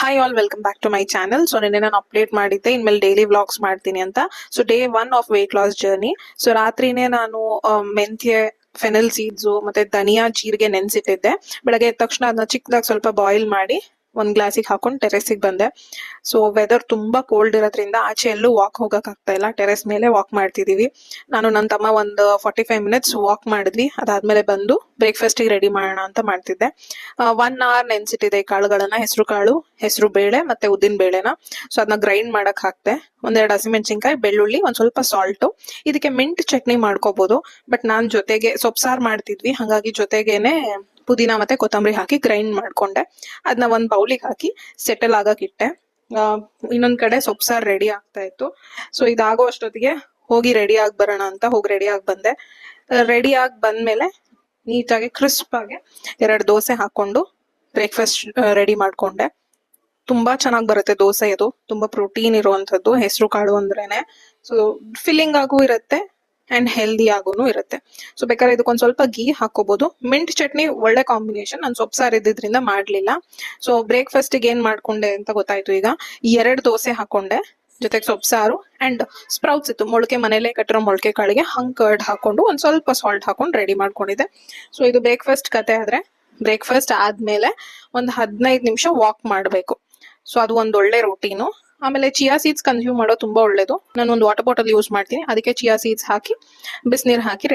Hi all, welcome back to my channel. So ನಿನ್ನೆ ನಾನು update ಮಾಡಿದ್ದೆ ಇನ್ಮೇಲೆ ಡೈಲಿ ವ್ಲಾಗ್ಸ್ ಮಾಡ್ತೀನಿ ಅಂತ. So day 1 of weight loss journey. So ರಾತ್ರಿನೇ ನಾನು ಮೆಂತ್ಯ, ಫೆನಲ್ ಸೀಡ್ಸು ಮತ್ತೆ ಧನಿಯಾ, ಜೀರಿಗೆ ನೆನ್ಸಿಟ್ಟಿದ್ದೆ. ಬೆಳಗ್ಗೆ ಎದ್ದ ತಕ್ಷಣ ಅದನ್ನ ಚಿಕ್ಕದಾಗಿ ಸ್ವಲ್ಪ ಬಾಯ್ಲ್ ಮಾಡಿ ಒಂದ್ ಗ್ಲಾಸಿಗೆ ಹಾಕೊಂಡು ಟೆರೆಸಿಗೆ ಬಂದೆ. ಸೊ ವೆದರ್ ತುಂಬಾ ಕೋಲ್ಡ್ ಇರೋದ್ರಿಂದ ಆಚೆ ಎಲ್ಲೂ ವಾಕ್ ಹೋಗಕ್ ಆಗ್ತಾ ಇಲ್ಲ. ಟೆರೆಸ್ ಮೇಲೆ ವಾಕ್ ಮಾಡ್ತಿದೀವಿ. ನಾನು ನನ್ನ ತಮ್ಮ ಒಂದು 45 ಮಿನಿಟ್ಸ್ ವಾಕ್ ಮಾಡಿದ್ವಿ. ಅದಾದ್ಮೇಲೆ ಬಂದು ಬ್ರೇಕ್ಫಾಸ್ಟಿಗೆ ರೆಡಿ ಮಾಡೋಣ ಅಂತ ಮಾಡ್ತಿದ್ದೆ. 1 ಅವರ್ ನೆನ್ಸಿಟ್ಟಿದೆ ಈ ಕಾಳುಗಳನ್ನ, ಹೆಸರು ಕಾಳು, ಹೆಸರು ಬೇಳೆ ಮತ್ತೆ ಉದ್ದಿನ ಬೇಳೆನ. ಸೊ ಅದನ್ನ ಗ್ರೈಂಡ್ ಮಾಡಕ್ ಹಾಕ್ತೆ. ಒಂದೆರಡು ಹಸಿಮೆಣಸಿನ್ಕಾಯಿ, ಬೆಳ್ಳುಳ್ಳಿ, ಒಂದ್ ಸ್ವಲ್ಪ ಸಾಲ್ಟು. ಇದಕ್ಕೆ ಮಿಂಟ್ ಚಟ್ನಿ ಮಾಡ್ಕೋಬಹುದು, ಬಟ್ ನಾನ್ ಜೊತೆಗೆ ಸೊಪ್ಸಾರ್ ಮಾಡ್ತಿದ್ವಿ, ಹಾಗಾಗಿ ಜೊತೆಗೇನೆ ಪುದೀನ ಮತ್ತೆ ಕೊತ್ತಂಬರಿ ಹಾಕಿ ಗ್ರೈಂಡ್ ಮಾಡ್ಕೊಂಡೆ. ಅದನ್ನ ಒಂದ್ ಬೌಲಿಗೆ ಹಾಕಿ ಸೆಟಲ್ ಆಗಕ್ ಇಟ್ಟೆ. ಇನ್ನೊಂದ್ ಕಡೆ ಸೊಪ್ಸಾರ್ ರೆಡಿ ಆಗ್ತಾ ಇತ್ತು. ಸೊ ಇದಾಗೋ ಅಷ್ಟೊತ್ತಿಗೆ ಹೋಗಿ ರೆಡಿ ಆಗಿ ಬರೋಣ ಅಂತ ಹೋಗಿ ರೆಡಿ ಆಗಿ ಬಂದೆ. ರೆಡಿ ಆಗಿ ಬಂದ್ಮೇಲೆ ನೀಟಾಗಿ ಕ್ರಿಸ್ಪ್ ಆಗಿ 2 ದೋಸೆ ಹಾಕೊಂಡು ಬ್ರೇಕ್ಫಾಸ್ಟ್ ರೆಡಿ ಮಾಡ್ಕೊಂಡೆ. ತುಂಬಾ ಚೆನ್ನಾಗಿ ಬರುತ್ತೆ ದೋಸೆ. ಇದು ತುಂಬಾ ಪ್ರೋಟೀನ್ ಇರುವಂತದ್ದು, ಹೆಸರು ಕಾಳು ಅಂದ್ರೇನೆ. ಸೊ ಫಿಲ್ಲಿಂಗ್ ಆಗು ಇರುತ್ತೆ ಅಂಡ್ ಹೆಲ್ದಿ ಆಗೂ ಇರುತ್ತೆ. ಸೊ ಬೇಕಾದ್ರೆ ಇದಕ್ಕೊಂದ್ ಸ್ವಲ್ಪ ಗೀ ಹಾಕೋಬಹುದು. ಮಿಂಟ್ ಚಟ್ನಿ ಒಳ್ಳೆ ಕಾಂಬಿನೇಷನ್. ನಾನು ಸೊಪ್ಸಾರ್ ಇದ್ದಿದ್ರಿಂದ ಮಾಡ್ಲಿಲ್ಲ. ಸೊ ಬ್ರೇಕ್ಫಾಸ್ಟ್ ಏನ್ ಮಾಡ್ಕೊಂಡೆ ಅಂತ ಗೊತ್ತಾಯ್ತು. ಈಗ 2 ದೋಸೆ ಹಾಕೊಂಡೆ, ಜೊತೆಗೆ ಸೊಪ್ಸಾರು ಅಂಡ್ ಸ್ಪ್ರೌಟ್ಸ್ ಇತ್ತು, ಮೊಳಕೆ, ಮನೇಲೆ ಕಟ್ಟಿರೋ ಮೊಳಕೆ ಕಾಳಿಗೆ ಹಂಗ್ ಕರ್ಡ್ ಹಾಕೊಂಡು ಒಂದ್ ಸ್ವಲ್ಪ ಸಾಲ್ಟ್ ಹಾಕೊಂಡು ರೆಡಿ ಮಾಡ್ಕೊಂಡಿದ್ದೆ. ಸೊ ಇದು ಬ್ರೇಕ್ಫಾಸ್ಟ್ ಕತೆ ಆದ್ರೆ, ಬ್ರೇಕ್ಫಾಸ್ಟ್ ಆದ್ಮೇಲೆ ಒಂದ್ 15 ನಿಮಿಷ ವಾಕ್ ಮಾಡ್ಬೇಕು. ಸೊ ಅದು ಒಂದ್ ಒಳ್ಳೆ ರೂಟೀನು. ಆಮೇಲೆ ಚಿಯಾ ಸೀಡ್ಸ್ ಕನ್ಸ್ಯೂಮ್ ಮಾಡೋದು ತುಂಬಾ ಒಳ್ಳೇದು. ನಾನು ಒಂದು ವಾಟರ್ ಬಾಟಲ್ ಯೂಸ್ ಮಾಡ್ತೀನಿ, ಅದಕ್ಕೆ ಚಿಯಾ ಸೀಡ್ಸ್ ಹಾಕಿ ಬಿಸಿನೀರ್ ಹಾಕಿ